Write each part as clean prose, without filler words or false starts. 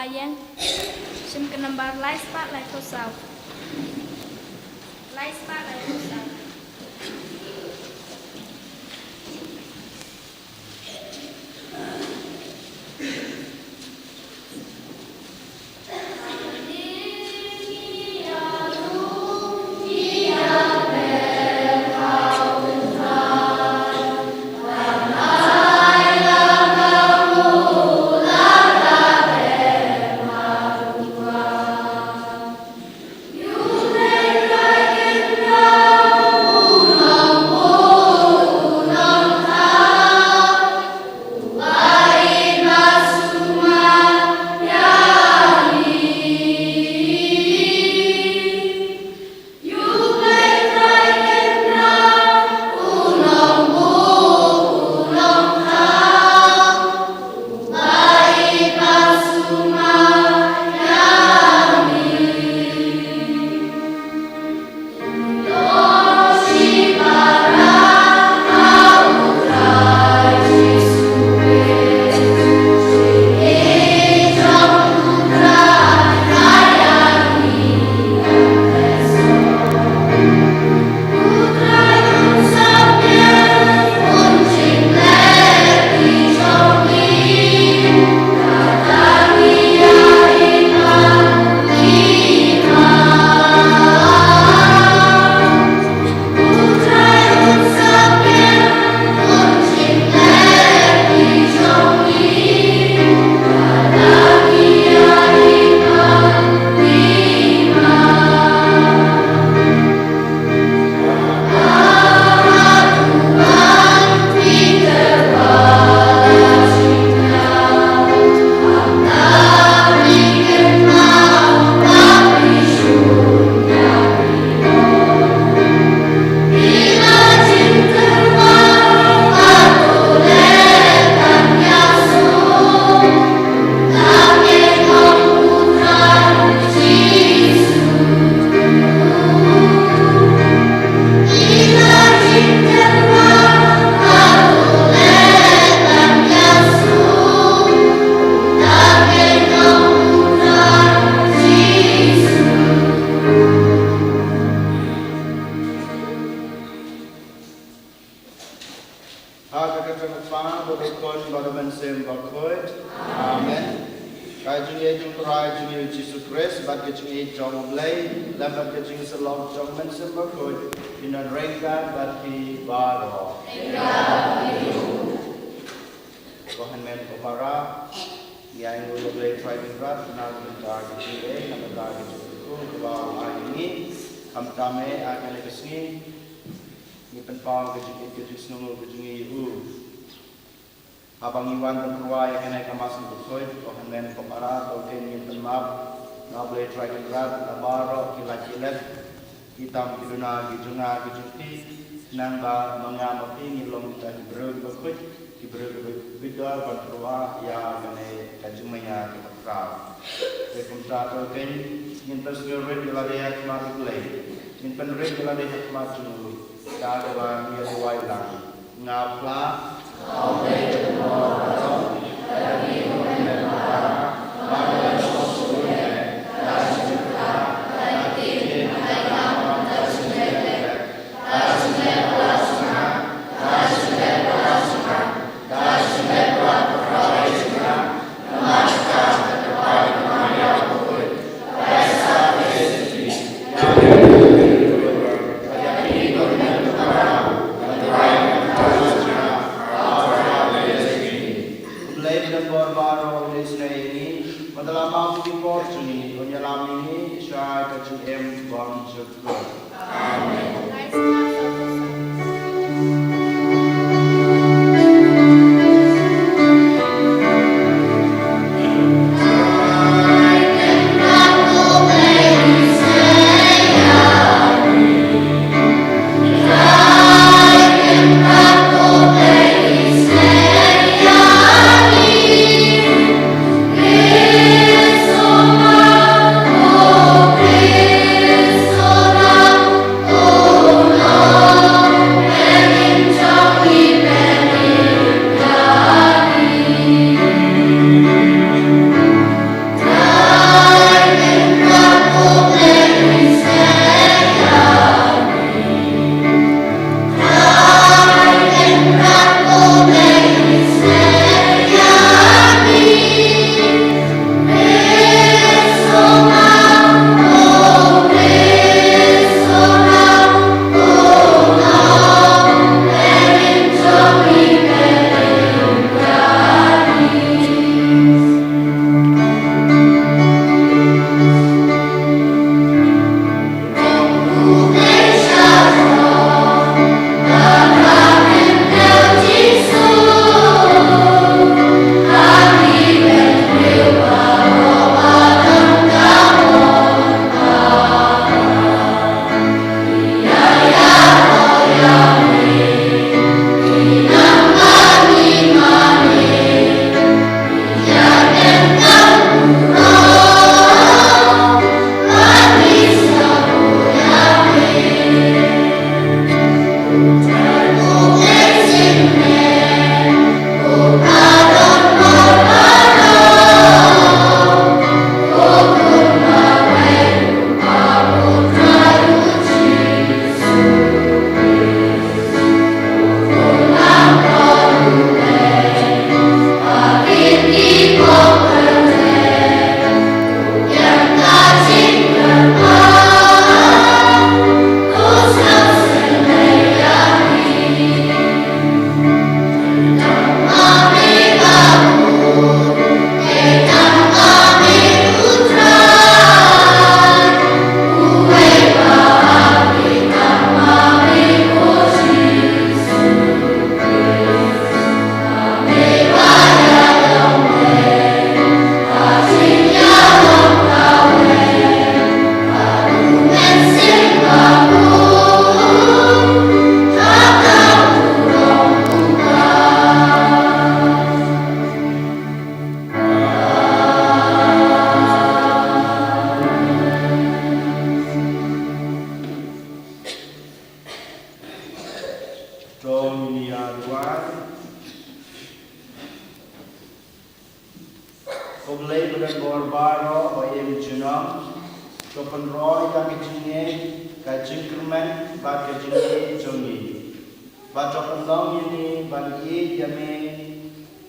Bayan. Sim ke number light spot light to south. Light spot light to south. Abang Iwan berkeruai kena kemasin berkoi, Tuhan men pemara, Tuhan min penmap, nablei dragon rat, nabaro kilat-kilat, hitam kiduna gijuna gijuti, nangba mengamati ngilong kita diberul berkoi, diberul bidal berkeruai ya kena kajumanya kemerkau. Rekomendasi Tuhan min persegera diladai mati play, min penrik diladai mati jumui, kagak dia luai lagi, ngapla. Amen. Oh Oblay bulan borbaro oyem junam. Sopan roy kami jinge kajing kermen bat kajing jongi. Bat sopan long ini bagi yame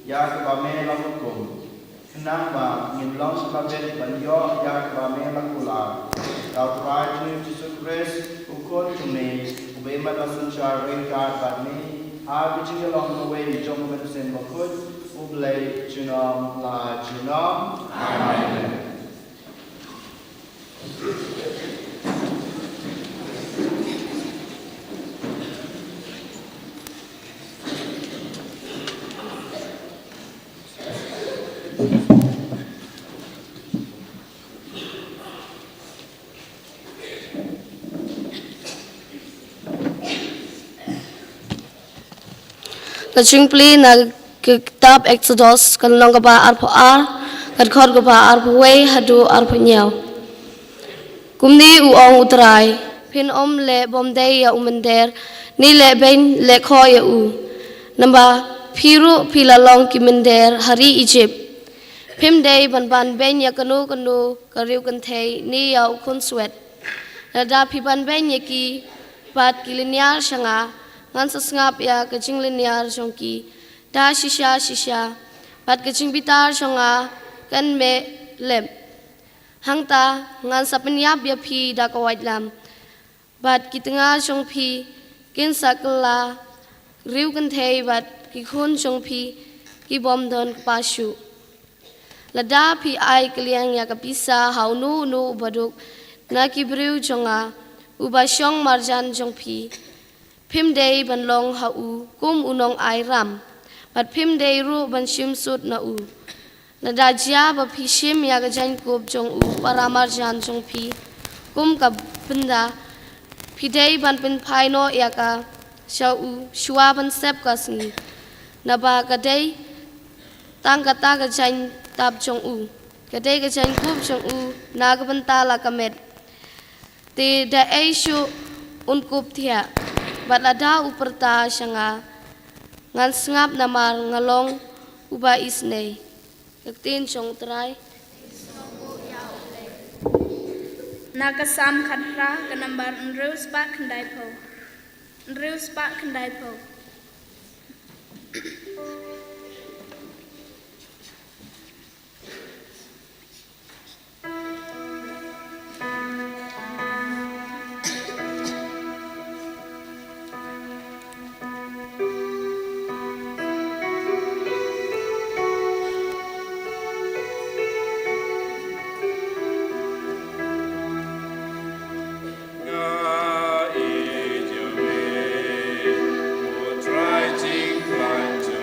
ya kebame lamukum. Kenapa ngilong sebagai banyo ya kebame lakula. Kau try to Jesus Christ ukol cumi ubay malasan siya ringkar bat ni. Kajing along the way jong medicine makut. Ublay junam la junam. Amen. Kaching pli na kitab Exodus kan long kapa arpo kan khot kapa arpo way hadu arpo nyaw kumni uong utrai pin le bomday ya umender ni le ben le kho ya namba phiru philalong kimender hari Egypt pim day ban ben ya kanu kariu kan thei ni ya ukun swet nada pi ban ben ya ki pat kilinyar shanga ngan sasngap ya kaching linear jongki da shisha pat kaching bitar jonga kan me lem hangta ngan sapanyap ya phi da kawait lam bat kitanga jong phi kin sakla riu kan thei bat ki khun jong phi ki bom don pashu lada phi ai kliang ya kapisa haunu nu baduk na ki briu jonga ubashong marjan jong phi Pim day ban long hau kum unong ai ram but pim day ru ban shim sut na nadajia ba phi shim ya ga jan kop jong paramar jan jong phi kum ka benda phi day ban pin phai no ya ka sha shua ban sep ka singi na ba ka day tang ka ta ga jan tap jong ka day ga jan kop jong na ga ban ta la ka met te da ai shu un kop thia Bat lada uperta syanga ngan sngap namar ngalong uba isnei yaktin chong trai Nakasam khatra kanambar nreus pa kandai po Try to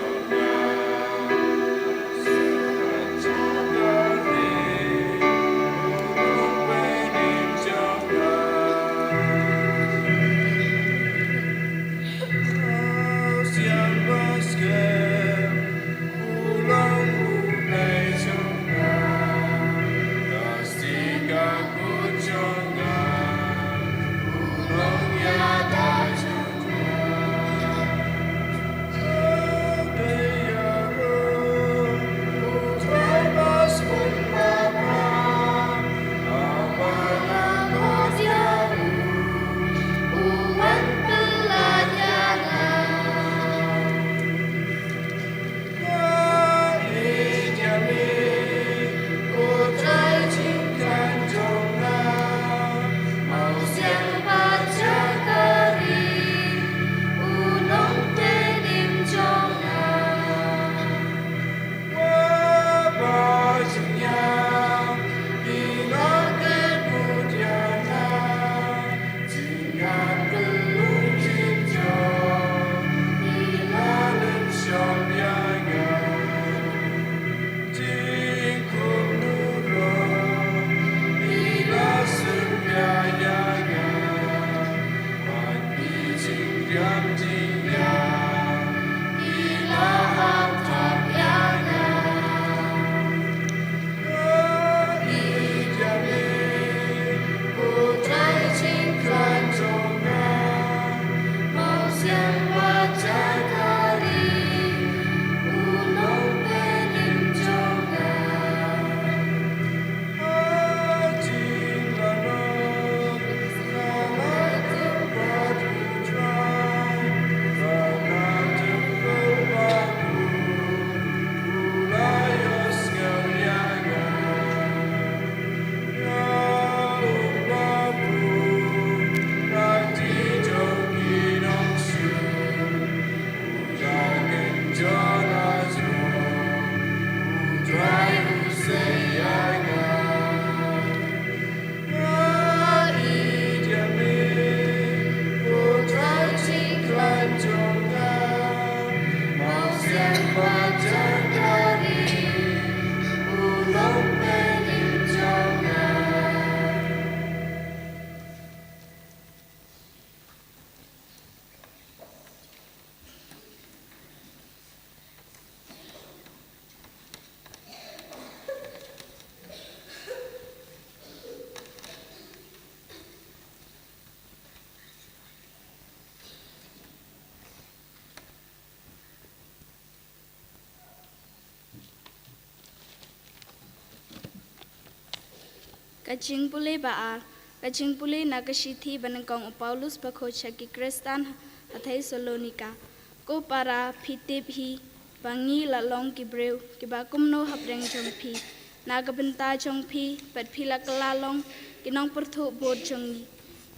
Kacing pulih baar, kacing pulih nakasithi banengkong Paulus bakhocha ki Kristan hathai Salonika. Ko para pitip hi bangi lalong ki breu ki bakumno hapreng jongpi. Nagabenta jongpi pat phila kalalong kinong perthu bod jongi.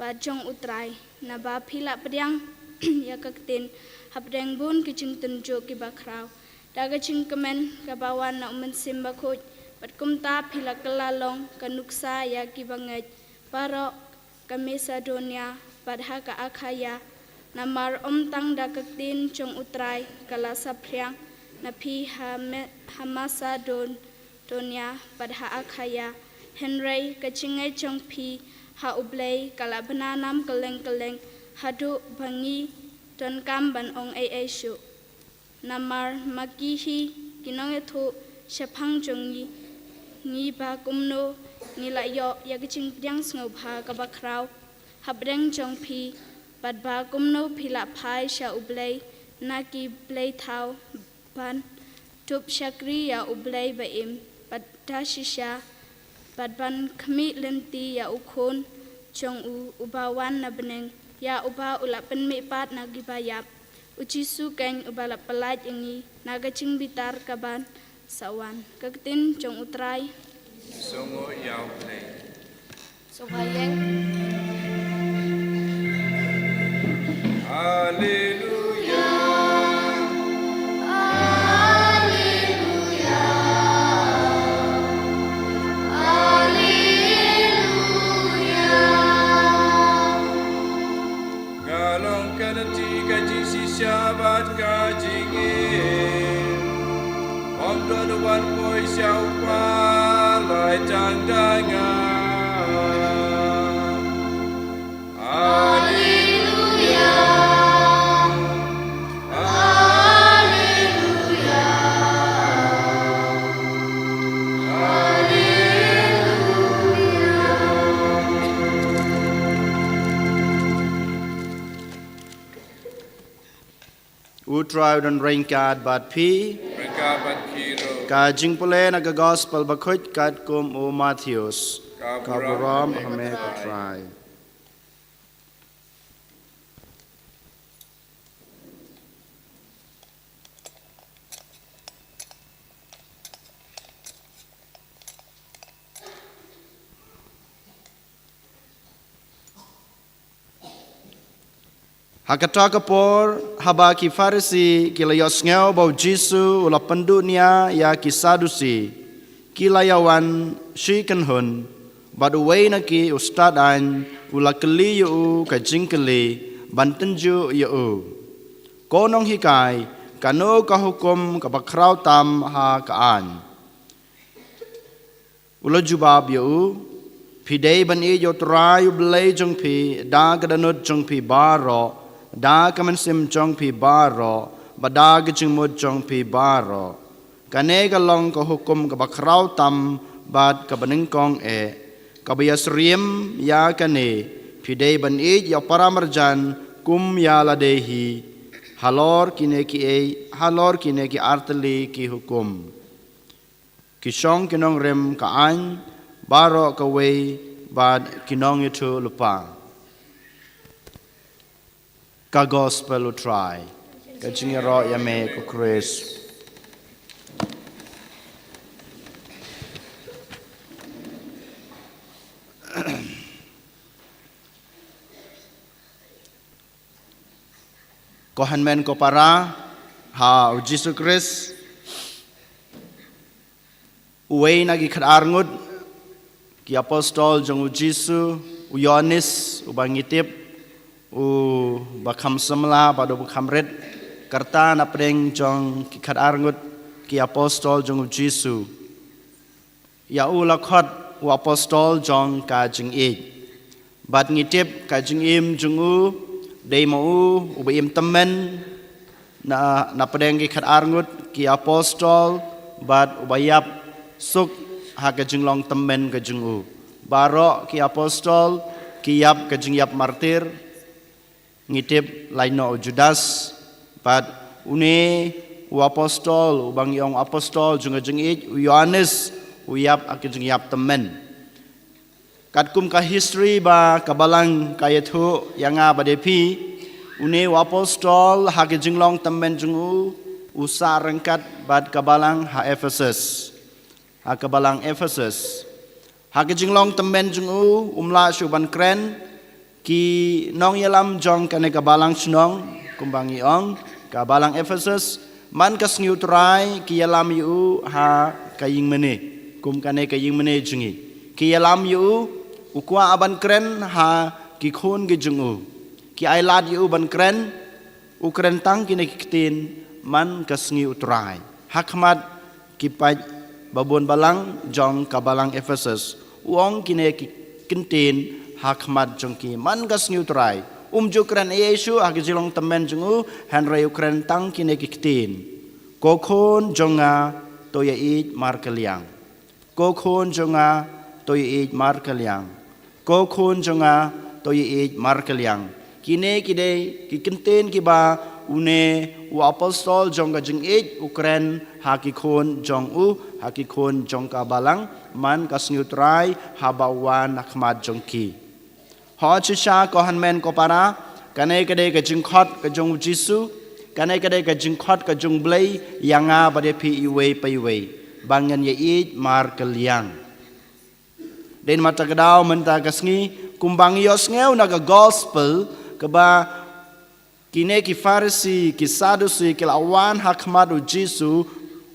Ba jong utrai na ba phila pediang ya kaktin hapreng bun ki jing tunjo ki bakrau. Daga jing kemen kabawan na umensim bakhoj Pat kumta phila kalalong kanuksa ya kibangaj paro kamisadonia padha ka akhaya namar tang dakaktin chong utrai kala sapryang na phi hamasadon donia padha akhaya henry kachingai chong phi ha ublei kala bananam kaleng hadu bangi ton kamban ong ai shu namar makihi kinong ethu shapang chongi Ngi ba kumno ngi la yo ya kaching priang sngo bha ka bakrau habreng jong phi bad ba kumno phila phai sha ublei na ki blei thau ban tup shakri ya ublei ba im bad da shisha bad ban khmi lenti ya ukhon chong ubawan na beneng ya uba ula pen mi pat na gi ba yap uchi su keng ubala palaj ingi na kaching bitar kaban Sawan, kaktin chong utrai. Songo yao play. Sobayeng. Hallelujah. Hallelujah. Hallelujah. Galong kanati kaji sisyabat kajingi. Om donuan koi xiao pa lai chang danga. Hallelujah. Hallelujah. Utrai dan ringkat bat pi Berkabat kiro. Kajing pule naga gospel bakhoj kat kum o Matthews. Kaburam hame utrai. Hakata kapor haba ki Farisi kilayos ngau bau Jisu ula pendunia ya ki Sadusi kilayawan shikan hun badu waina ki ustadan ula keli yu ka jingkeli bantenju yu konong hikai kano ka hukum ka bakrau tam ha kaan ula jubab yu pidei ban e yo trayu blei jong pi da kadanut jong pi baro da kaman sim jong pi baro bada gijing mud jong pi baro kane ka long ka hukum ka bakrau tam bad ka banengkong ka bias riem ya kane pidei ban e ya paramarjan kum ya ladehi halor kine ki arteli ki hukum kisong kinong rem ka an baro ka wei bad kinong itu lupa ka gospel utrai ka jingero yame ko Chris ko hanmen ko para ha Jesus Christ uwei nagi khadarngut ki apostol jong Jisu u Yohanes u bangitip u bakham semla bado bakham red karta na preng jong ki khat arngut ki apostol jong Jesu ya ula khot u apostol jong ka jing e bat ngitip ka jing im jong u dei mo u beim temen na preng ki khat arngut ki apostol bat ubayap suk ha ka jing long temen ka jing u baro ki apostol ki yap ka jing yap martir ngitip laino Judas but une u apostol u bang yong apostol jung it u Yohanes u yap akijung yap temen kat kum ka history ba kabalang kayathu yanga badepi une u apostol hakijung long temen jung u sa rengkat bad kabalang ha Ephesus ha kabalang Ephesus hakijung long temen jung u umla shuban kren ki nong yalam jong kane kabalang snong kumbangi ong kabalang Ephesus man kas ngiutrai ki yalam yu ha kaying mene kum kane kaying mene jungi ki yalam yu ukwa aban kren ha ki khon ge jungu ki ailat yu ban kren ukren tang ki ne kitin man kas ngiutrai hakmat ki pai babon balang jong kabalang Ephesus uong ki ne kintin hakmat jongki man gas neutrai jukran Yesu agilong temen jungu hanre ukran tang kine kiktin kokon jonga toya it markaliang kokon jonga toya it markaliang kokon jonga toya it markaliang kine kide kikintin kiba une u apostol jonga jing it ukran hakikon jong u hakikon jongka balang man gas neutrai habawan hakmat jongki họ chú cha có hành men có para cái này cái đây cái chứng khót cái trong Giêsu cái này cái đây cái chứng khót cái trong blay yang a pada pi iwe pa iwe bangan ye it mar kaliang den mata kedau menta kasngi kumbang yos ngeu na gospel ke ba kine ki farisi ki sadusi ki lawan hakmat u Giêsu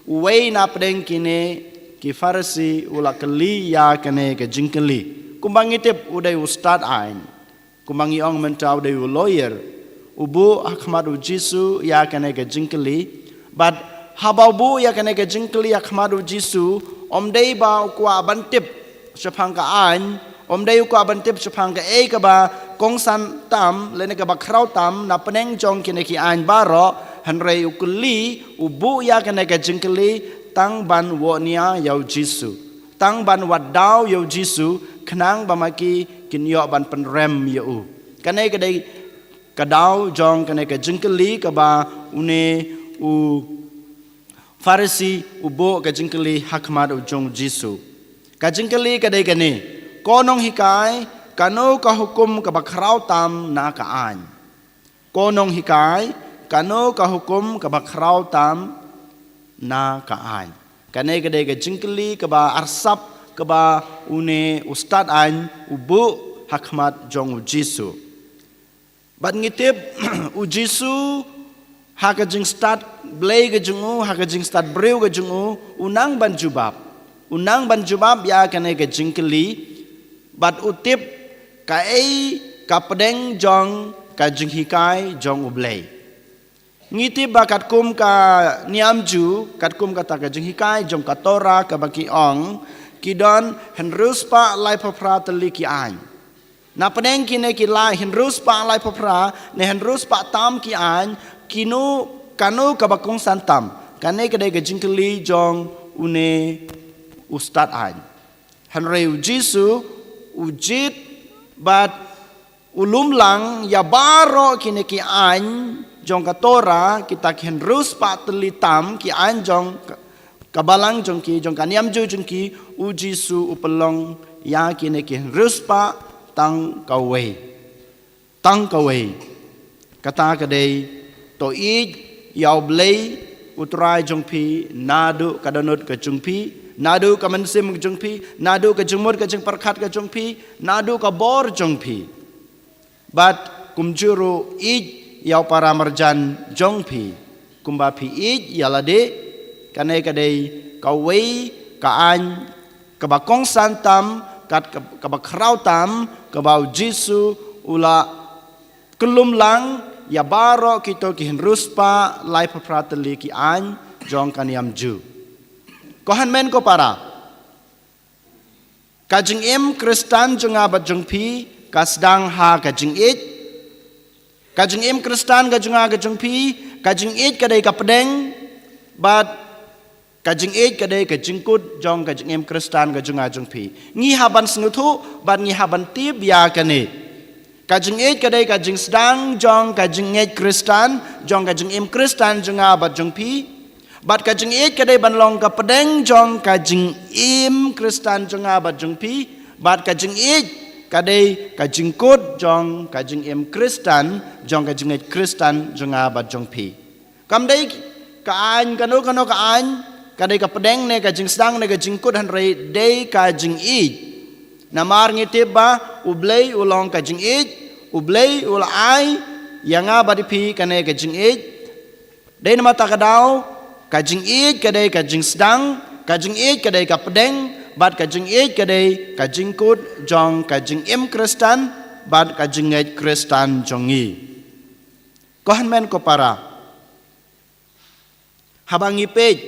we na pedeng kine ki farisi ula kali ya kene ke jingkeli kumbang itip uday ustad ain kumbangi ong mentau uday lawyer ubu hakmat u Giêsu ya kene ke jingkeli but habau bu ya kene ke jingkeli hakmat u Giêsu omdei ba kwa bantip sepang ka ain omdei kwa bantip sepang ka e ka ba kongsan tam lene ka ba krau tam na peneng jong kene ki ain baro hanrei ukuli ubu ya kene ke jingkeli tang ban wo nia yau Giêsu tang ban wadau yau Giêsu kenang bamaki kinyo ban penrem yau kanai kadai kadau jong kanai ka jingkeli ka ba une u farisi ubo ka jingkeli hakmat u jong Giêsu ka jingkeli kadai kane konong hikai kano ka hukum ka bakrau tam na ka an konong hikai kano ka hukum ka bakrau tam na ka an kanai kadai ka jingkeli ka ba arsap keba une ustad an ubu hakmat jong Giêsu bat ngitip u Giêsu haka jing stad blay ke jungu haka jing stad breu ke jungu unang ban jubab ya kane ke jingkeli bat utip ka ei ka pedeng jong ka jing hikai jong ublay ngitip bakat kum ka niamju kat kum kata ka jing hikai jong ka Torah ka baki ong kidon henrus pa lai papra teli ki an na peneng kine ki lai henrus pa lai papra ne henrus pa tam ki an kinu kanu kabakong santam kane kade ke jingkeli jong une ustad an hanrei u Giêsu ujit bat ulum lang ya baro kine ki an jong ka Torah kita henrus pa teli tam ki an jong kabalang jongki jong kaniam jo jongki u Giêsu upelong ya kine ki ruspa tang kawei kata kadai to i yaw blei utrai jongpi nadu kadanut ke jongpi nadu ka mensim ke jongpi nadu ka jumur ke jeng perkhat ke jongpi nadu ka bor jongpi bat kumjuru i yaw para marjan jongpi kumbapi i yalade kanai kadai kawei kaan kabakong santam kat kabakrau tam kabau Giêsu ula kelum lang ya baro kita ki ruspa lai paprateli ki an jong kaniam ju. Kohan men ko para. Kajing im Kristan junga bat jung pi kasdang ha kajing it. Kajing im Kristan ka junga ka jung pi kajing it kadai ka pedeng bat kajing it kadai ka jingkut jong kajing im Kristan ka junga jung pi. Ngi haban snutu bat ngi haban tib ya kani. Kajing it kadai kajing sedang jong kajing it Kristan jong kajing im Kristan junga bat jung pi. Bat kajing it kadai banlong ka pedeng jong kajing im Kristan junga bat jung pi. Bat kajing it kadai kajing kut jong kajing im Kristan jong kajing it Kristan junga bat jung pi. Kam dai ka an kano ka an kadai ka pedeng ne kajing sedang ne kajing kut han rei dai kajing it. Namar ngitip ba ublay ulong kajing it ublay ulai yanga badipi kane kajing it. Dai nama takadaw kajing it kadai kajing sedang kajing it kadai ka pedeng bat kajing it kadai kajing kut jong kajing im Kristan bat kajing it Kristan jongi. Kohan men ko para habangi pej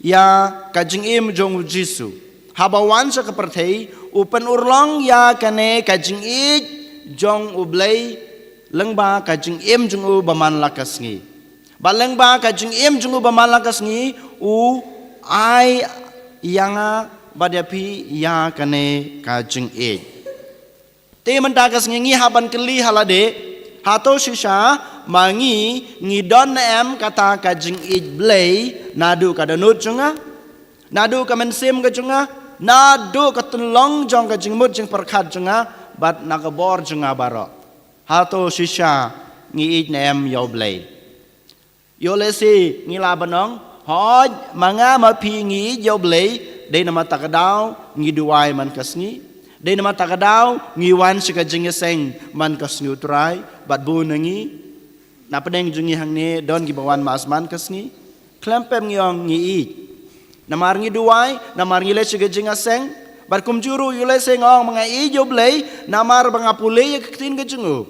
ya kajing im jong Jisu habawan sa kapertay upan urlong ya kane kajing it jong ublay lengba kajing im jong u baman lakas ngi. Baleng ba kajing im jung ba malakas ngi u ai yanga badapi ya kane kajing e. Te mentakas ngi haban keli halade hato shisha mangi ngidon em kata kajing e blay nadu kadanut junga nadu kamen sim ka junga nadu katulong jong kajing mut jing perkhat junga bat nakabor junga baro hato shisha ngi em yo blay. Yo lesi ngila banong hoj manga ma pi ngi yo blay de nama takadaw ngi duwai man kasngi de nama takadaw ngi wan sika jingeseng man kasngi utrai bat bu nangi na pedeng jungi hang ne don gi bawan mas man kasngi klempem ngiong ngi i namar ngi duwai namar ngi le sika jingeseng bat kumjuru yo lesi ngong mga i yo blay namar bangapule yaktin ke jungu.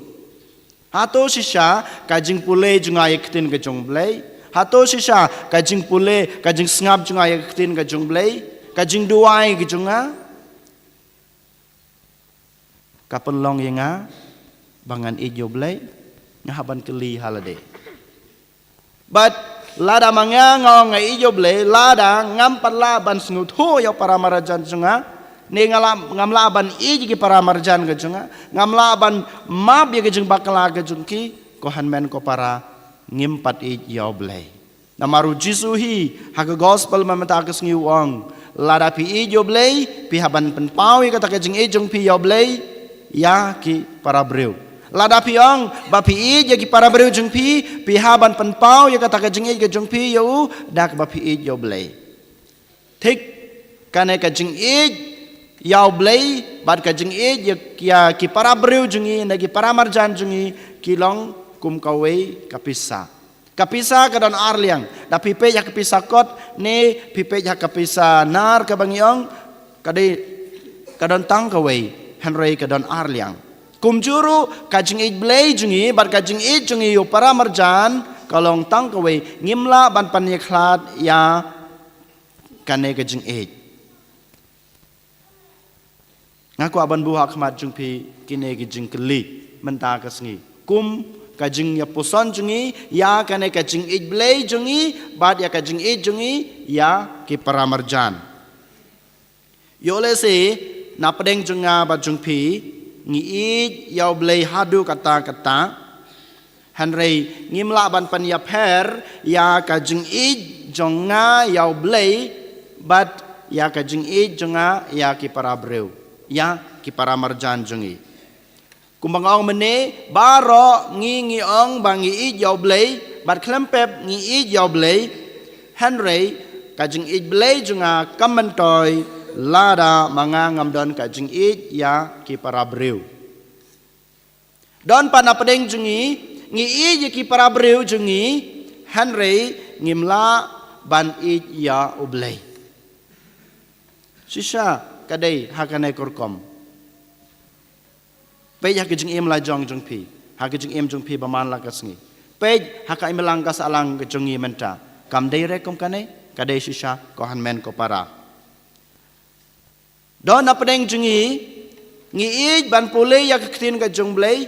Hato sisa kajing pule junga yaktin ke jong blay. Hato sisa kajing pule kajing sngap junga yaktin ke jong blay. Kajing duai ke junga. Kapan long yenga bangan ijo blay ngahaban keli halade. But lada manga ngong ijo blay lada ngam parla ban sngut ho yo para marajan junga. Ne ngamla ban iji ki para marjan ke junga ngamla ban mab ye ke jung bakala ke jungki kohan men ko para ngimpat i yoblay namaru Jisu hi ha gospel mamata kes ngi wong lada pi i yoblay pi haban pen pau kata ke jung i jung pi yoblay ya ki para breu lada pi ong ba pi i ye ki para breu jung pi haban pen pau ye kata ke jung i ke jung pi yo dak ba pi i yoblay thik kane ke jung i Yau blay bat kajing e ya ki para breu jungi nagi para marjan jungi kilong kum kawei kapisa kadon arliang da pipe ya kapisa kot ne pipe ya kapisa nar ka bangiong kadon tang kawei henrei kadon arliang kum juru kajing e blay jungi bat kajing e jungi yo para marjan kalong tang kawei ngimla ban panyeklat ya kane kajing e ngaku aban buha khmat jung pi kine gi jing keli menta kasngi kum kajing ya poson jungi ya kane kajing ijblay jungi bad ya kajing jungi ya ki paramarjan yole se napdeng junga ba jung pi ngi ij yaw blay hadu kata hanrei ngimla ban pan ya pher ya kajing ij jonga yaw blay bad ya kajing ij jonga ya ki parabreu ya ki para marjan jungi kumbang ong mene baro ngi ong bangi i joblay bat klempep ngi i joblay henrei kajing i blay junga kamentoy lada manga ngamdon kajing i ya ki para breu don panapedeng jungi ngi i ki para breu jungi henrei ngimla ban i ya ublay sisa kadai hakane korkom pe ya kejing im la jong pi hak jeng em jung pi baman la kasngi pej hak ai melang kas alang ke jungi menta kam dei re kom kane kadai shisha ko han men ko para don apdeng jungi ngi ij ban pule ya ketin ka jung blei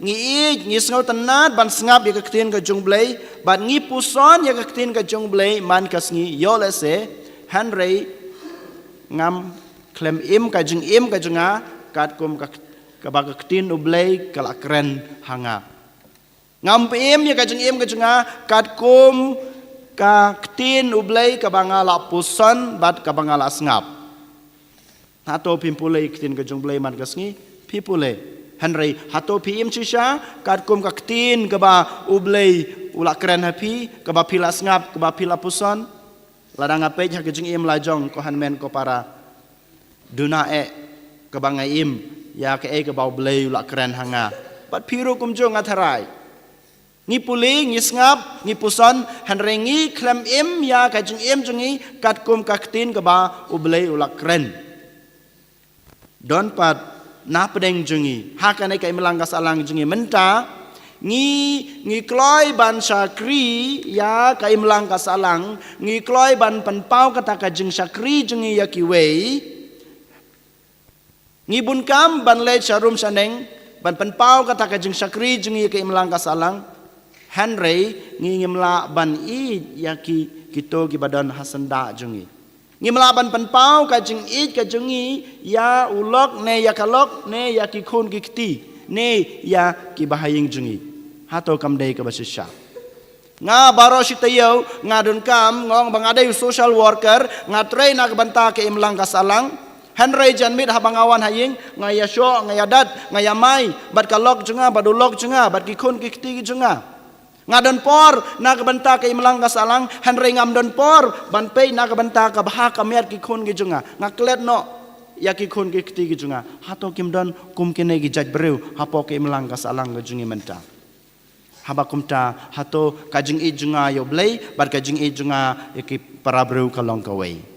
ngi ij ngi sngo tanat ban sngap ya ketin ka jung blei ban ngi puson ya ketin ka jung blei man kasngi yole se han rei ngam klem im ka junga kat kum ka bag ketin ublei kala kren hanga ngam im ya ka junga kat kum ka ketin ublei ka bangala puson bat ka bangala sngap hato pimpule ketin ka jung blei man kasngi pipule Henry hato pim cisha kat kum ka ketin ka ba ublei ula kren happy ka ba pila sngap ka ba pila puson ladang apej ha ka jung im lajong ko han men ko para duna ke bangai im ya ke ke bau blei la keren hanga bat piru kum jo ngatarai ngi puli ngi sngap ngi puson han rengi klem im ya ka jung im jungi kat kum ka ketin ke ba u blei la keren don pat na pedeng jungi ha ka ne kai melang ka salang jungi menta ngi kloi ban sakri ya kai melang ka salang ngi kloi ban penpau kata ka jung sakri jungi ya ki wei ngi bun kam ban le charum saneng ban penpau kata ka jing sakri jungi ke imlang ka salang Henry ngi ngimla ban I ya ki kito ki badan hasanda jungi ngimla ban penpau ka jing I ka jungi ya ulok ne ya kalok ne ya ki khun ki kti ne ya ki bahaying jungi hato kam dei ka basisha nga baro sitayo nga dun kam ngong bangadai social worker nga train na banta ke imlang ka salang Henry janmit habangawan haying ngaya syo ngaya dat ngaya mai bat kalok junga badulok junga bat kikun kikti junga ngadon por na kabanta kay melang kasalang Henry ngam don por ban pay na kabanta ka baha kamer kikun gi junga ngaklet no ya kikun kikti gi junga hato kim don kum kene gi jaj breu hapo kay melang kasalang gi jungi menta habakumta hato kajing I junga yo blei bat kajing I junga iki para breu kalong kawai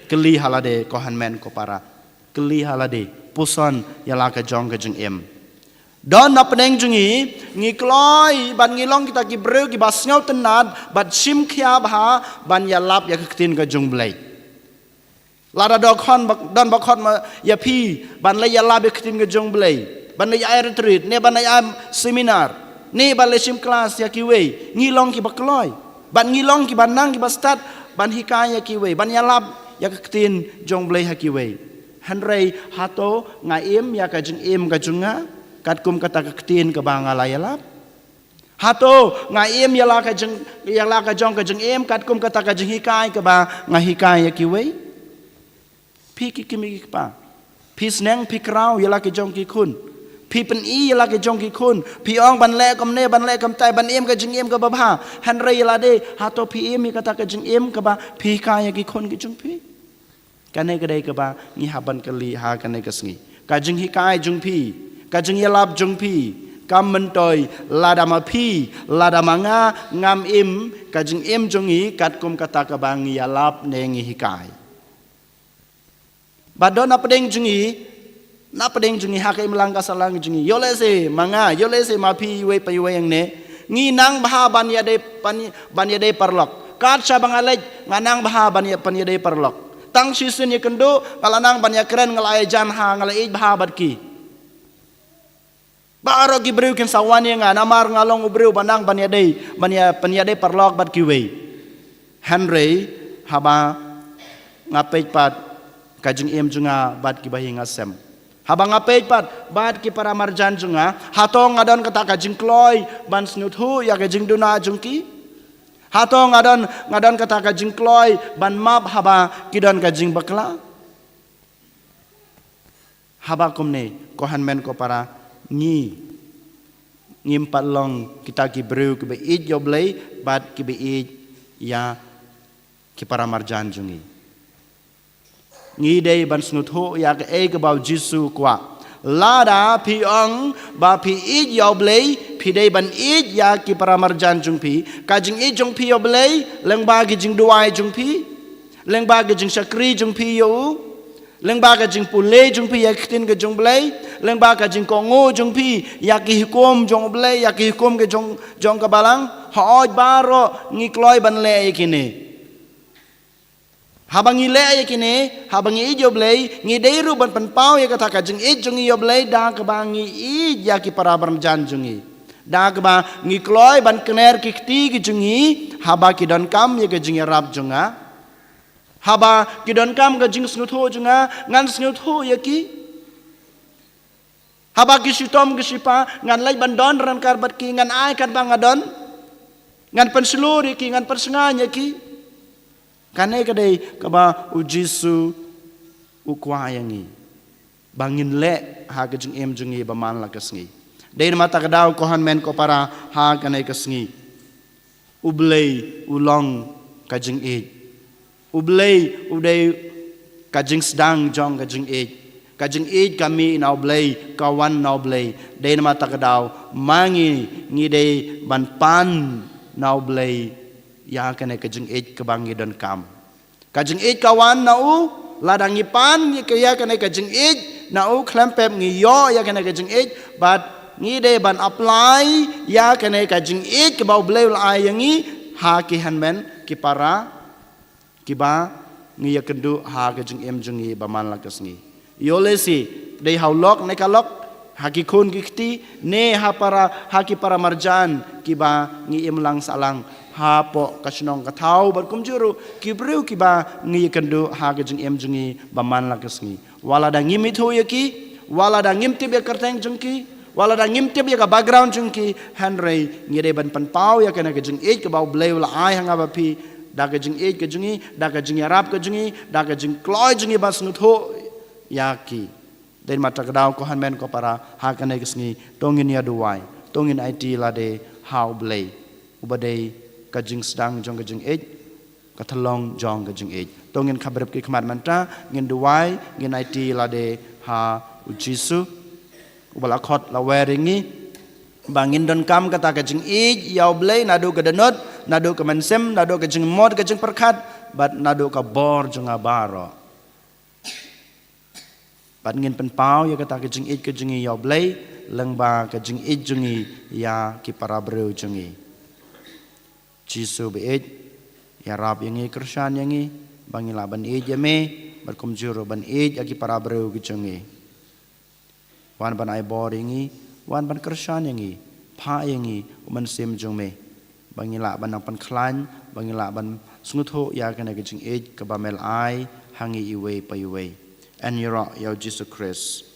keli halade ko han men ko para keli halade puson yala ka jong ka jung em don na peneng jungi ngi kloi ban ngilong kita ki breu ki bas ngau tenad bat sim khia bha ban yalap ya ketin ka jung blai lada dok hon don bakot ma ya pi ban le yalap ya ketin ka jung blai ban le air retreat ne ban am seminar ne ban le sim class ya ki wei ngilong ki bakloi ban ngilong ki ban nang ki bastat ban hikaya ki wei ban yalap ya ketin jong blei hakiwei Henry hato nga im ya ka jung im ka junga kat kum kata ketin ka banga layalap hato nga im yala ka jong ka jung im kat kum kata ka jung hikai ka ba nga hikai hakiwei pi ki kimi pa pi sneng pi krau yala ka jong ki kun pi pen I yala ka jong ki kun pi ong ban le kam ne ban le kam tai ban im ka jung im ka ba bha Henry yala de hato pi im kata ka jung im ka ba pi kai ki kun ki jung pi kanai kadai ka ba ngi haban kali ha kanai kasngi ka jing hi kai jung pi ka jing yalap jung pi kam mentoi ladama pi ladama nga ngam im ka jing im jungi kat kum kata ka bang yalap ne ngi hi kai badon na pedeng jungi ha kai melang ka salang jungi yole se manga yole se ma pi we pa we yang ne ngi nang bha ban ya de parlok kat sa bangalej nganang bha ban ya de parlok tang sisun ye kendo kalanang banyak keren ngalai jan ha ngalai bahabat ki baro ki breu ken sawani nga namar ngalong breu banang banya parlok bat ki wei Henry haba ngapej pat kajing em junga bat ki bahi ngasem haba ngapej pat bat ki para marjan junga hatong ngadon kata kajing kloy ban snuthu ya kajing duna jungki hato ngadon kata kajing kloi ban map haba kidon kajing bakla haba kumne ko han men ko para ngim palong kita ki breu ki be id yoblei bat ki be id ya ki para marjan jungi ngi dei ban snutho ya ke ke bau jisu kwa lada pi ong ba pi id yoblei pi dei ban id ya ki para marjan jung pi ka jing id jung pi yoblei leng ba gi jing duai jung pi leng ba gi jing sakri jung pi yo lengba ka jing pule jung pi yaktin ke jung blai lengba ka jing kongo jung pi yaki hukum jung blai yaki hukum ke jong ka balang hoj baro ngikloi ban le yakini habangi le yakini habangi ijo blai ngi deiru ban penpau ya kata ka jing jung yo blai da ka bangi i yaki para jan jungi da ka ba ngikloi ban kener kikti ki jungi haba ki don kam ya ka jing rap junga haba kidon kam ga jing snutho junga ngan snutho yaki haba ki sitom ki sipa ngan lai bandon ran karbat ki ngan ai kan bangadon ngan penselur ki ngan persenganya ki kane kadai kaba ujisu ukwa yangi bangin le ha ga jing jungi baman la kasngi dai mata kadau kohan men ko para ha kane kasngi ublei ulong ka jing ublei udai kajing sedang jong kajing kami nau blei kawan nau blei dai mata kadau mangi ngidei ban pan nau blei ya kene kajing kebangi don kam kajing kawan nau ladangi pan ya kene kajing nau klempep ngiyo ya kene kajing but ngidei ban apply ya kene kajing kebau blei lai yangi ha ki hanmen ki para kiba ngi yakendu ha ke jing jungi baman la kasngi yolesi dei haulok ne kalok haki kun kikti ne ha para marjan kiba ngi lang salang ha po kasnong kathau bar kumjuru kibreu kiba ngi yakendu ha ke jing jungi baman la kasngi wala da ngi mitho yaki wala da ngim tib ya karteng jungki wala da ngim tib ya ka background jungki hanrei ngi de ban pan pau ya kana ke jing ke bau bleu la ai hanga ba pi daga jing ke jungi daga jing arab ke jungi daga jing kloi jungi bas nutho yaki den mata kadau ko hanmen ko para ha kane kisngi tongin ya duwai tongin it la de how blay ubade ka jing sedang jong ka jing ka thalong jong ka jing tongin khabrep ki khmat manta ngin duwai ngin it la de ha ujisu ubala khot la weringi bangin don kam kata kajing yaw blay nado ka danot nado ka mansem nado ka jing mod ka jing perkat bat nado ka bor jung abaro bat ngin penpau ya kata kajing ka jing yaw blay lengba ka jing jungi ya ki para breu jungi jisu be ya rab yangi krishan yangi bangila ban yame berkumjuro ban ya ki para breu ki jungi wan ban ai bor yangi wan ban kershan yangi pha yangi uman sem jong me bangila ban pan khlan bangila ban sngutho ya kana ke jing ka ba mel ai hangi iwe pa iwe and yara ya Jesus Christ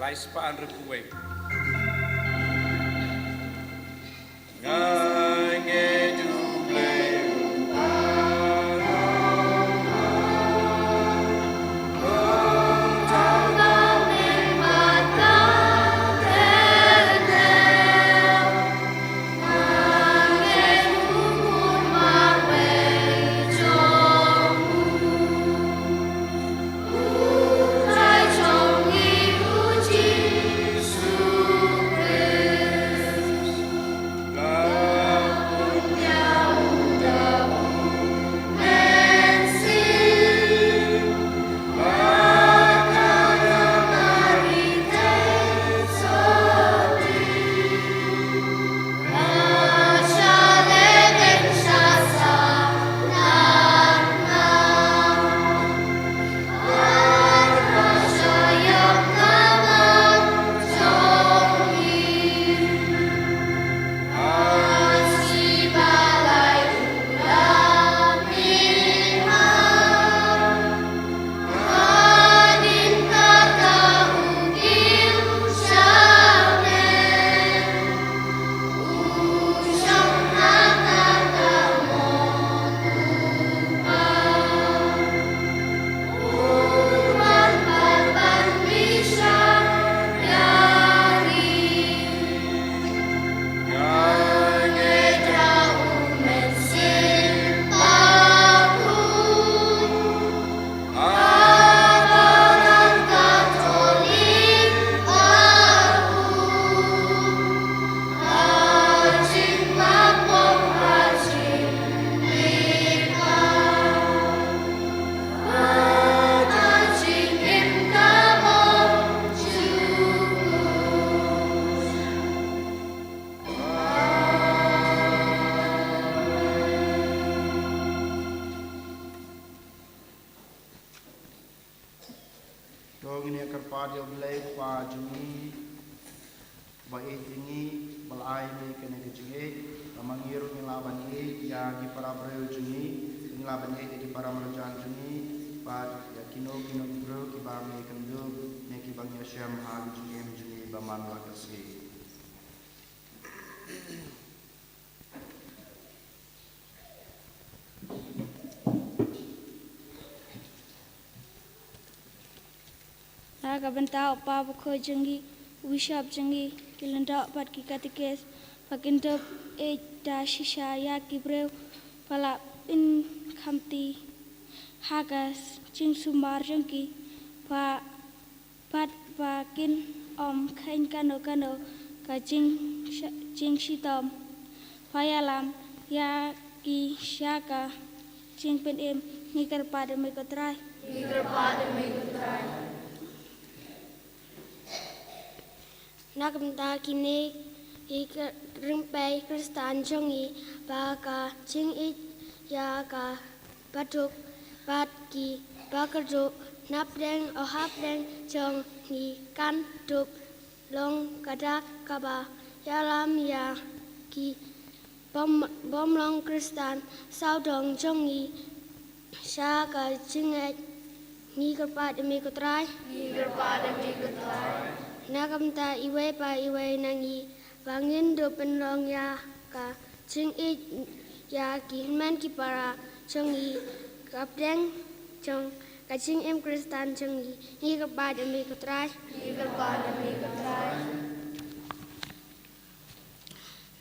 Lai spaan rekuwe. Jesus. Dong ini kerpa dia belai pa juni baik ini balai ni kena kecil mangiru ni laban ni ya di para breu juni ni laban ni di para merjan juni pa ya kino bro kibang ni kendu ni kibang ya syam hal juni baman lakasi. Naga bentau pa bukho jengi wishap jengi kilenda pat ki katikes pakintop da shisha ya kibreu pala in khamti hagas jing sumar jengi pa pat pakin khain kano ka jing shitom payalam ya ki shaka jing pen ngikar pada mekotrai Nagamta kini rimpai Kristan jongi baka jing ya ka batuk bat ki bakerjo napdeng ohapdeng jong ni kan duk long kadak kaba yalam ya ki bom long Kristan saudong jongi sha ka jing ni kerpa demi kutrai Nagamta iwe pa iwe nangi bangin do penlong ya ka jing ya ki man ki para jongi kapdeng jong ka jing Kristan jongi ni kerpa demi kutrai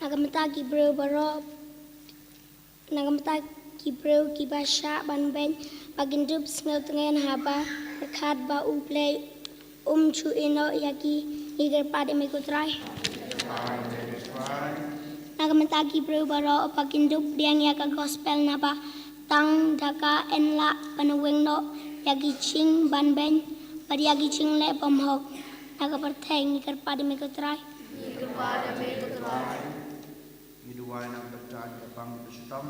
Nagamta ki breu baro Nagamta ki breu ki basha ban ben bagin dup snel tengen haba rekat ba uplay chu ino yaki iger pada mikutrai Nagamta ki breu baro pakindup diang yaka gospel napa tang daka enla panuweng no yaki ching ban ben padi yaki ching le pamhok nagaperteng iger pada mikutrai Hiduai nak berjalan ke bang berstam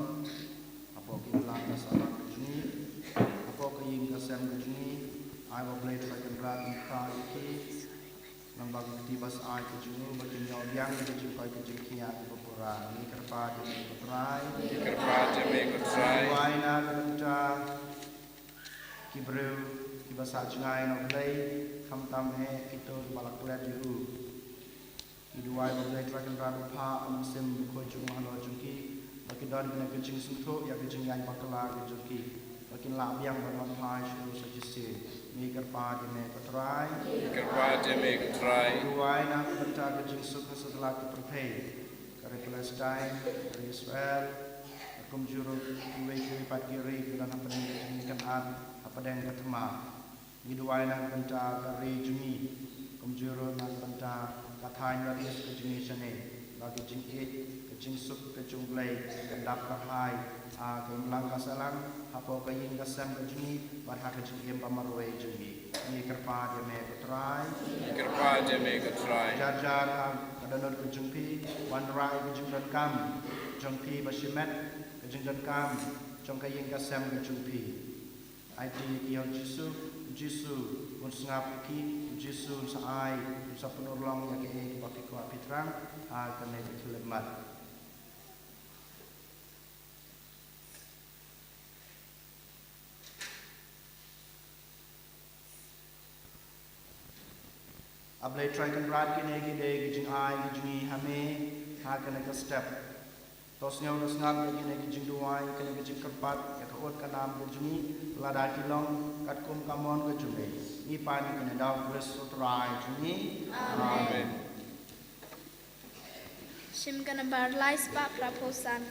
apa kita salah kejuni apa keying kesem kejuni I will play the second rap in Kali Nambang tibas I kejuni bagi nyol yang kejumpai kejengkia di Bopora ni kerpa di Boprai Hiduai nak berja kibreu kibas ajengai no play kam tam he itu balak kulet diu Hiduai boleh dragon rap pa musim kojung halo jungki bagi dan kena kejeng suntuk ya kejeng yang bakala kejungki bagi lab yang bermanfaat syuruh sejisi Mikir pada mekotrai, Hiduai nak berta kejeng suka setelah keperpay Kari Palestine, Kari Israel Akum juru kuwe pat kiri Kerana peningkatan apa yang ketema Hiduai nak berta kari jumi Akum juru nak berta katain radius kejeng isane Bagi kejeng kejeng suk kejeng blay Kendap kahai Kemulang kasalang Hapo kaying kasam kejungi Barha kejeng pamarwe jungi Ni kerpa dia mekotrai Jajar kadanor kejengpi Wan rai kejeng dan kam Jengpi basimet kejeng dan kam Jong kaying kasam kejengpi IT kiau Jisu Unsngap ki Jisu saai Usa penurlong yang ke Bapiko apitrang Kena kekilemat Ablay try kan rat kine gide gijing ai gijingi hame ha kana ka step tos nyau nos ngap kine gijing duai kine gijing kerpat ya ka ot kanam gijingi lada kilong kat kum kamon gijungi ni pan kine daw bless utrai juni amen Shim kana bar lais pa praposan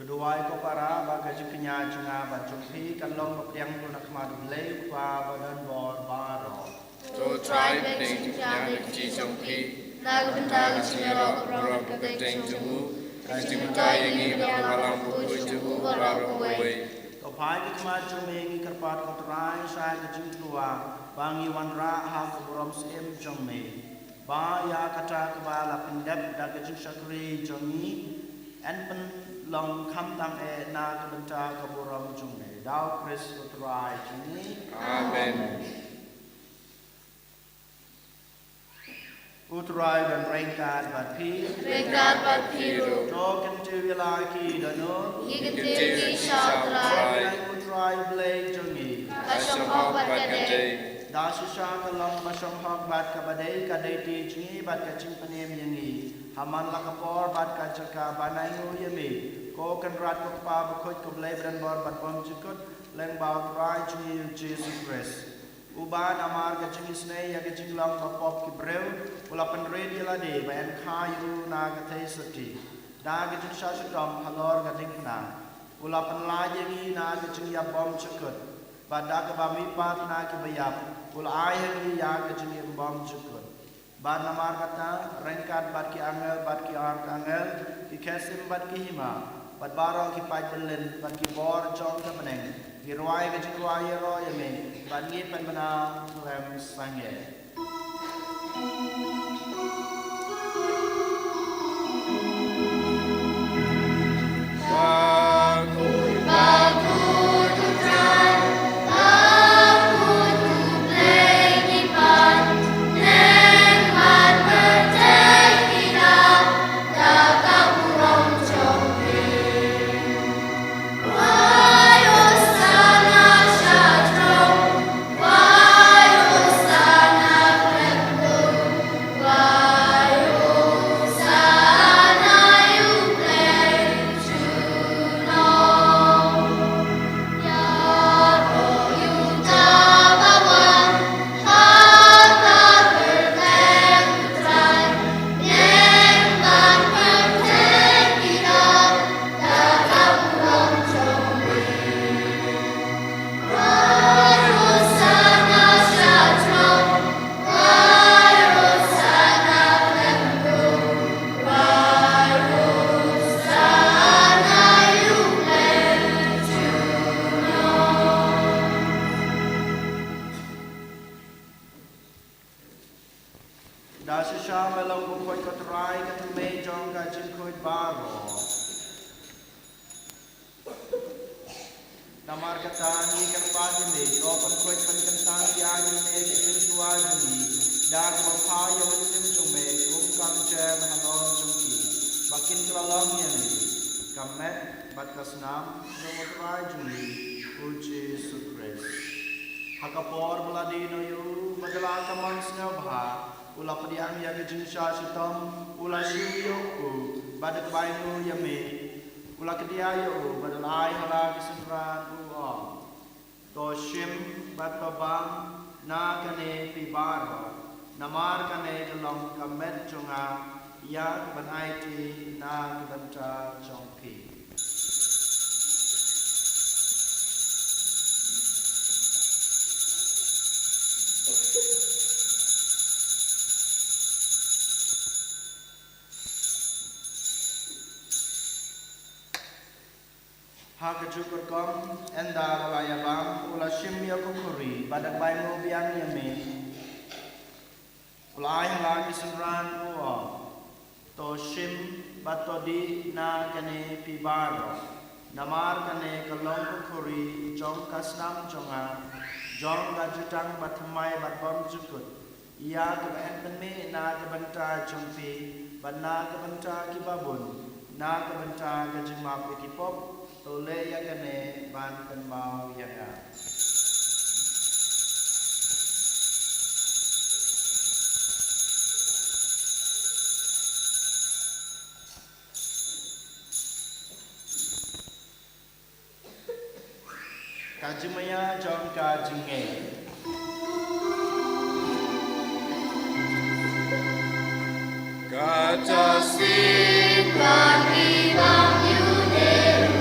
Kedua ko para baga juknya junga bajumpi kan long kepriang pun nak madu lei pa badan bor baro. To try the name Yanik Jijongpi, Nagundang Chiro, Rock the Dang Jumu, Kajimutai, Namalam Puju, Baro away. To pai ki ma jumi kerpat ko trai sai ke jingtua bangi wanra ha ko borom sem jome. Ba ya kata kebala pendap da ke jing sakri jomi en pen long kham tam e na ke benta ke borom jome. Dau Chris ko trai jumi. Amen. Uturai dan rengkat bat pi. Rengkat bat piru. Token tu laki danu. Yigiti syatrai. Uturai blake jungi. Kasyamhok bat kadei. Dasisha kalong masyamhok bat kabadei kadei ti jungi bat kacing penem yangi. Haman lakapor bat kacaka banayu yami. Ko kan rat ko pa bakot ko blay dan bor bat bom jukut. Leng bau turai jungi Jesus Christ. Uban amar gajing isnei ya gajing lang kapop ki brew ula penred yala de bayan khayu na gathai sati da gajing shashadam halor gajing na ula penlajengi na gajing ya bom chukut bada ka bami pat na ki bayap ula ayang ya gajing ya bom chukut ban amar kata rengkat bat ki angel bat ki ark angel ki kesim bat ki hima bat barong ki pai belen bat ki bor jong ka meneng Girwai ke jingwai ro yame bangi penbana lem sangye. Dasisha melong ko ko try ka me jong ka jing ko baro. Namar kata ni kan padi me open ko pan kan tang ya ni me jing tua ni dar mo pa yo sim jong me kum kam jam halon jong ki bakin kelalong ya ni kamet bat kasnam no try jong ni uji sukres hakapor beladino yu madala kamang snabha ula padiam ya gajing syashitam ula shiyoku badak bainu yame ula kediayo badalai hala kisendran uang to shim bat babam na kane pibaro namar kane gelong kamet jonga ya ban aiti na kebanta jongki Hakajukur kom enda layabam ula shimya kukuri badak bainu biang yame ula ayala kisenran uwa to shim batodi na kane pibaro namar kane kalong kukuri jong kasnam jonga jong gajutang batmai batbom jukut ia keben penme na kebenta jompi bana kebenta kibabun na kebenta gajimap ikipop Tole ya kene ban kan mau ya ya. Kajimaya jong kajinge. Kacasin bagi bang yude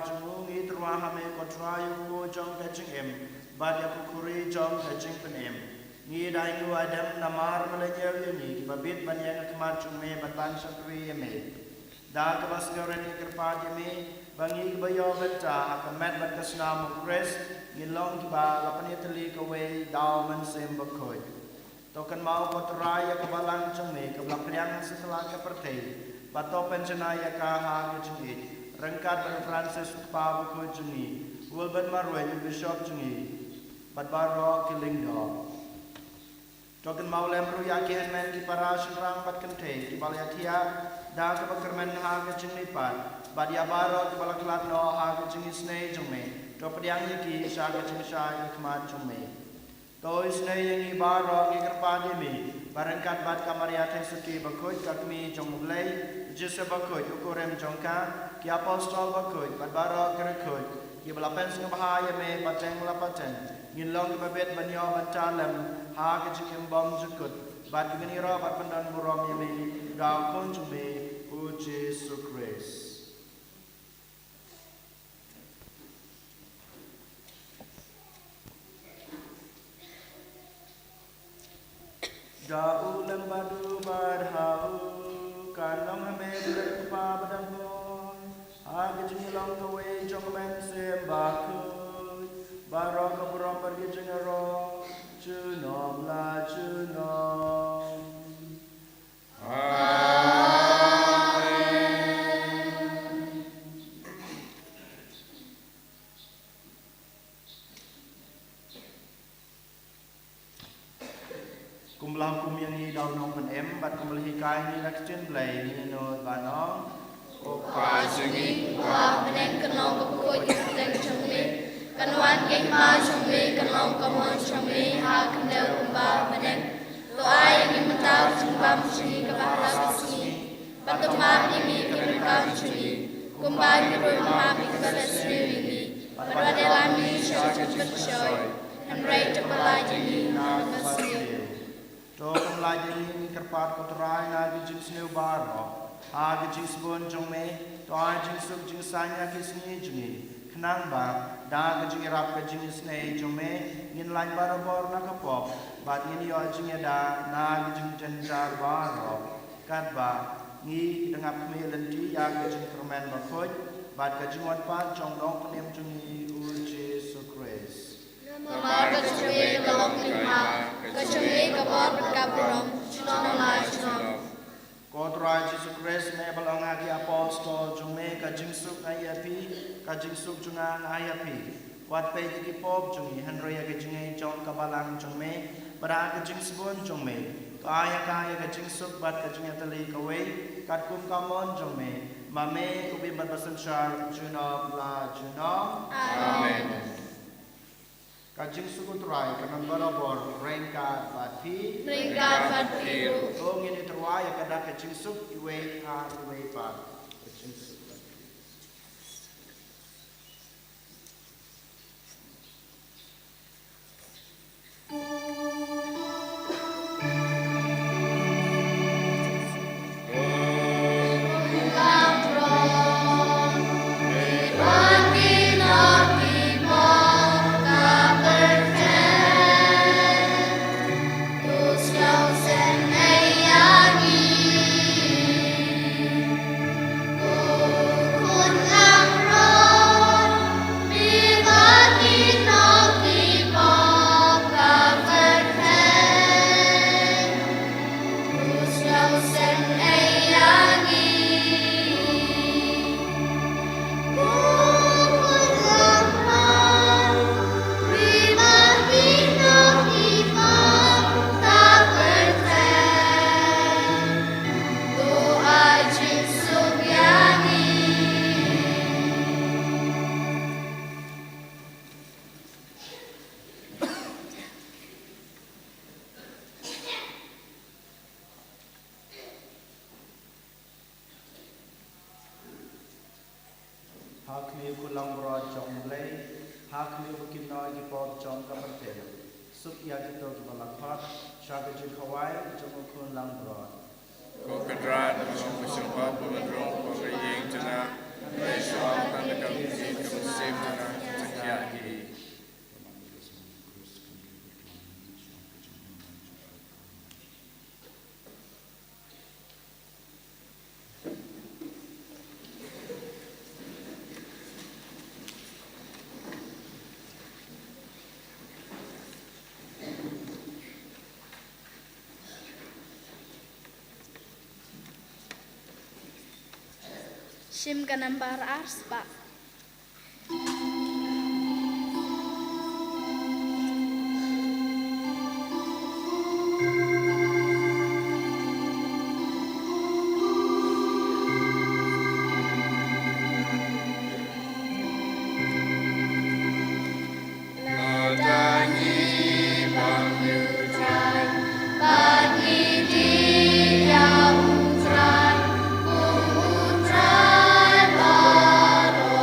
jung ngi trwa hame ko trayu ko jong ka jing em bad ya ku kuri jong ka jing pen em ngi dai nu adam namar malanya ni babit banyak kemar jung me batan sakri me da ka bas garan ni kirpa me bangi bayo benta akamat bat kasna mu kres ngilong ki ba lapani tali ka we daw man sem bakoi tokan mau ko traya ka balang jung me ka blapriang setelah ka pertei bato pencenaya ka ha ka jing rengkat ban Francis pa ko jungi ulban marwen bishop jungi badbaro kilingdo token maulem ruya ke men ki para shrang bat kente ki balyatia da ka bakermen ha ka jungi pan badia baro ki balaklat no ha ka jungi snei jungme to padiang ki sha ka jungi sha ki kmat jungme to snei yang baro ki kerpadi mi barangkat bat kamaria te suki bakoi kakmi jongulei jese bakoi ukorem jongka ki apostol bakoi badbaro kerekoi ki balapen sing bahaya me bateng lapaten ngilong ki babet banyo batalem ha ki jikim bom jukut bat ngini ro bat pandan burom yeme da konjume u Jesu Christ da ulam badu badhau kanong hame pa badang Agi jingilong kawe jong men sem bakut barok kabrom pergi jengero junom la junom kumlah kum yang ni daun nong pen em bat kumlah hikai ni nak chen play ni no banong Opa jungi Wa meneng kenong kepukul yang cumi Kenuan keng ma cumi kenong kemon cumi ha kendel kumba meneng Doa yang dimentau cumbam cumi kebahala kesini Batu maaf ini kerekam cumi Kumba nyuruh maaf kepada sendiri Pada delami syarjun bercoy Henry tepelai jini nakasih Tokam lajini kerpat kotorai nagi jins new baro Agi jins bon jong me to ai jins sub jins sanya kisni jungi knang ba da ga jing rap ga jing snei jong me ngin lain baro bor na ka pop bat ngin yo jing da na ga jing jen jar baro kat ba ngi dengap me lenti ya ga jing kermen ba khoj bat ga jing wan pa jong dong knem jungi u Jesu Christ Mama ka cumi kalong lima ka cumi ka bor berkaburom Cunong lai cunong Kotra Jesu Christ me balonga ki apostol jume ka jingsuk ayapi ka jingsuk junga ayapi wat pe ki pop jungi henry ka jingai jon ka balang jume bara ka jingsbon jume kaya ka jingsuk bat ka jinga tali ka we kat kum ka mon jume mame ubi bat basan char junop la junop Amen. Kajing suku terai kanan barabor rengkat bati Ringkat batiru oh ini terai kada kajing suk iwe ka iwe pa kajing suk Hakli kulang bro jong lei hakli bukin noi di pot jong kapante suk ya kita ki balakhat shaga ji khawai jong kun lang bro Ko kadrat masuk masuk pa pemandrong pembaying jana Soal tanda kami konsep dengan sekiaki. Shim kanambar ars pak. Bagi dia utrai, utrai baru.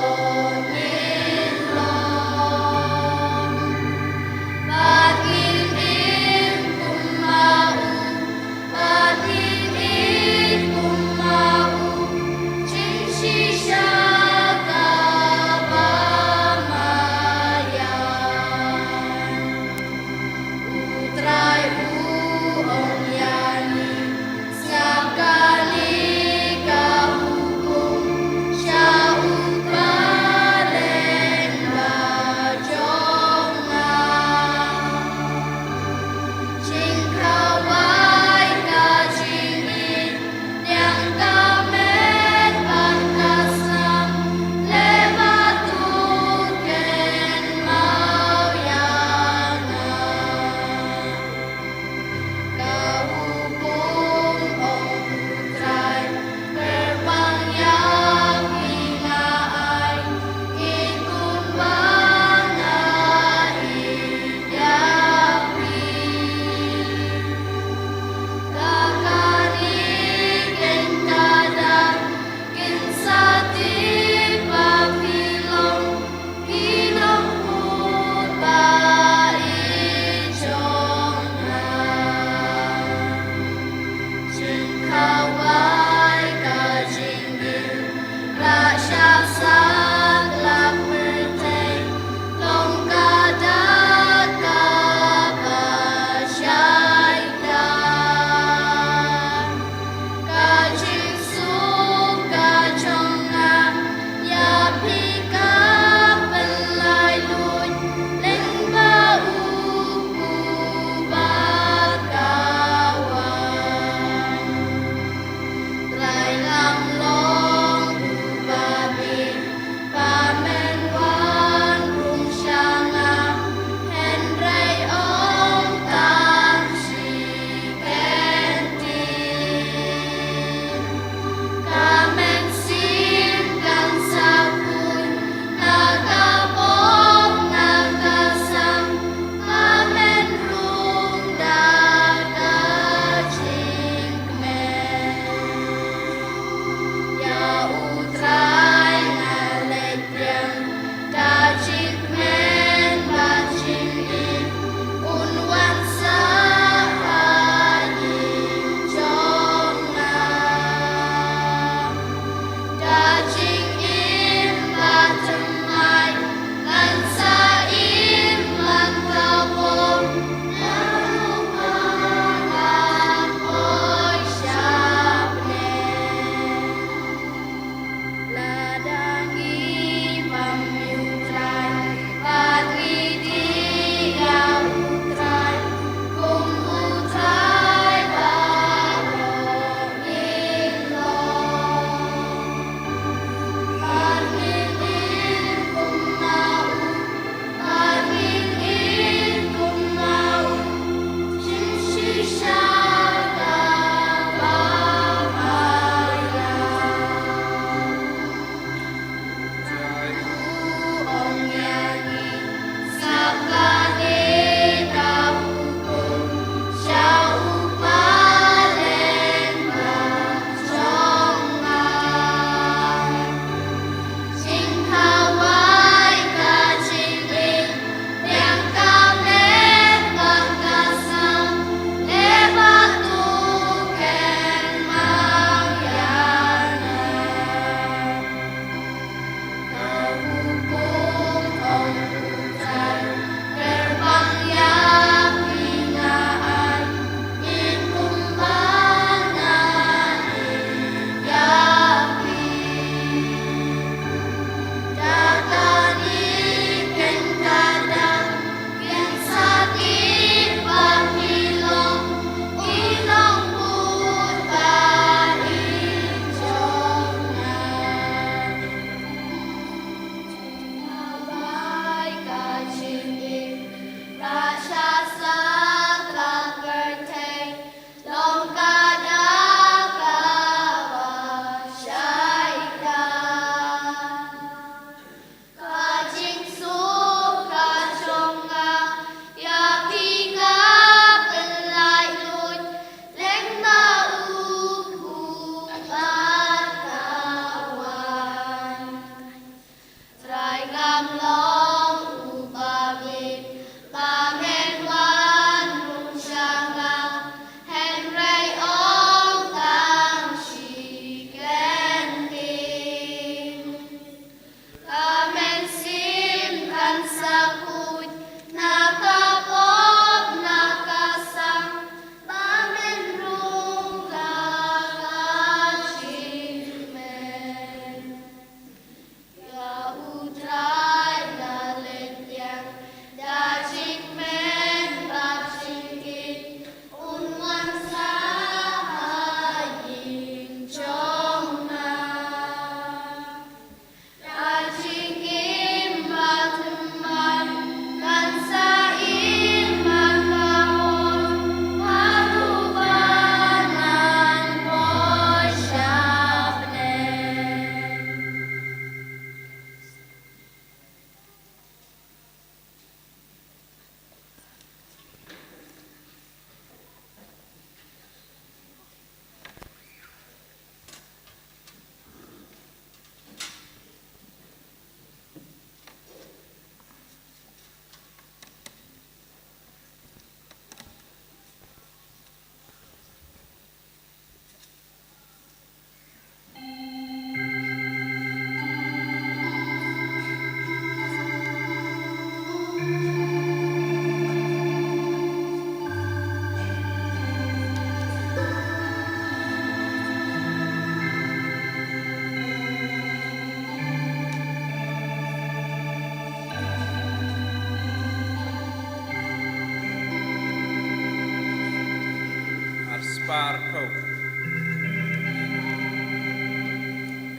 Sparko.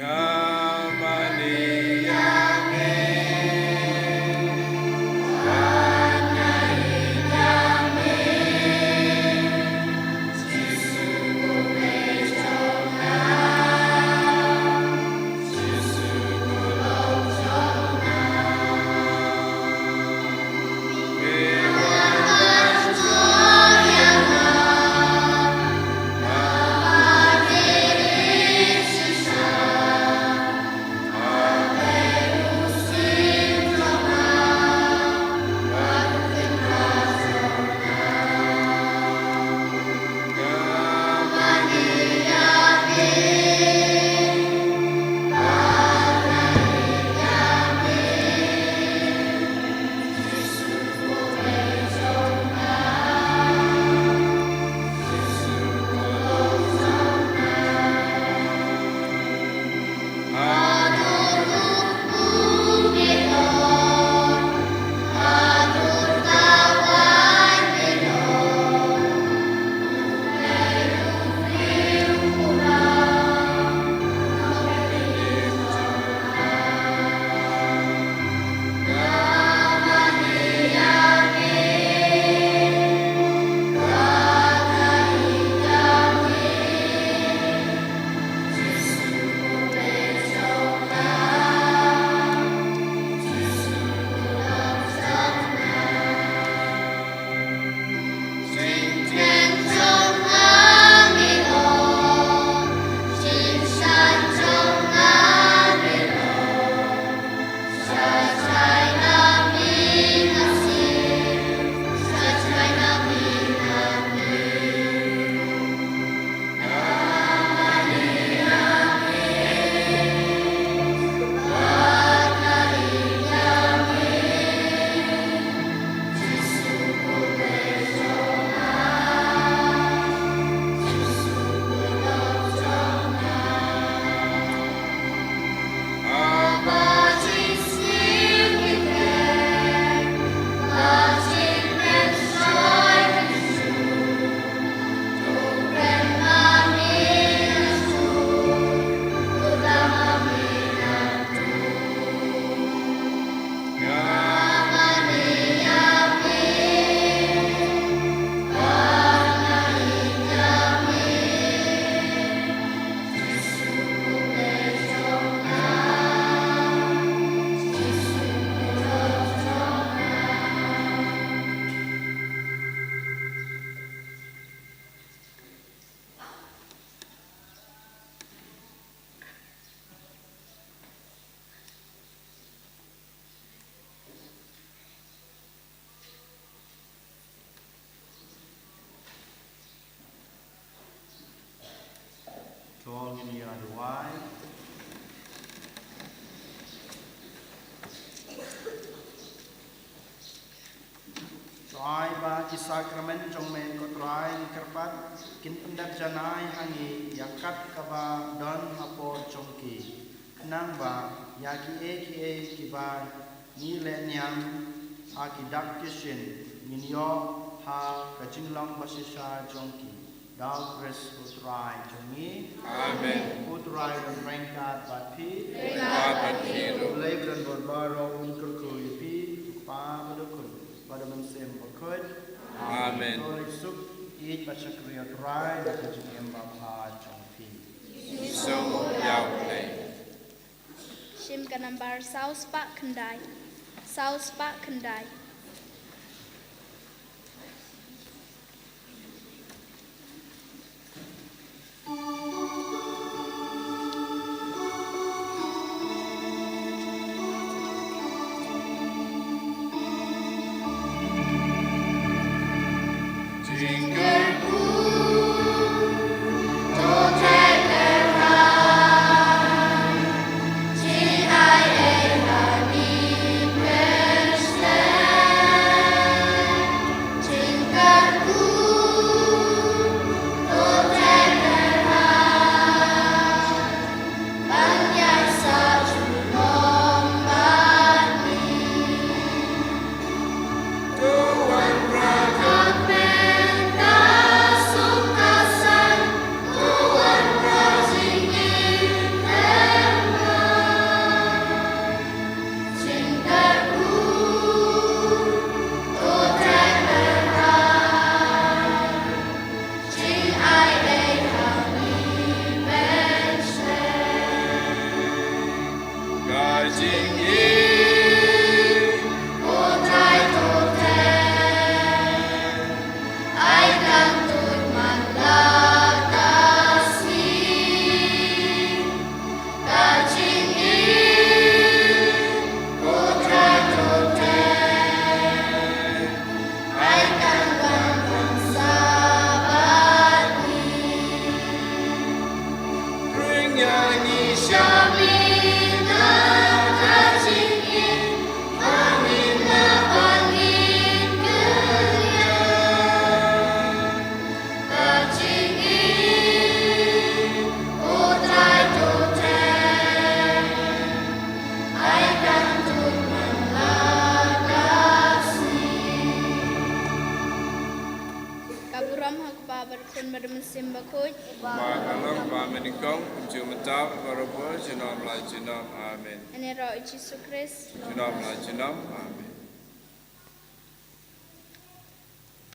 Yamani yame. Tuol ini aduai. Trai ba ki sakramen jong men ko trai ni kerpat kin pendat janai hangi yakat kaba don hapo jongki nang ba yaki ki ba ni le nyam aki dak kishin minyo ha kajinglang basisha jongki Dal Chris utrai jongi. Amen. Utrai dan rengkat batpi. Rengkat batpi. Leib dan berbaro unkurku yipi. Pa badukun. Pada mensem bakud. Amen. Holy suk ij bachakri utrai dan kajing bapa jongpi. So yau play. Shim kanambar saus pak kendai. Saus pak kendai. Jingle mesim bakoj, Ba kalong ba menikong jumatap barobo jinom la jinom amen. ane ro Yesus Kristus. Jinom la jinom amen.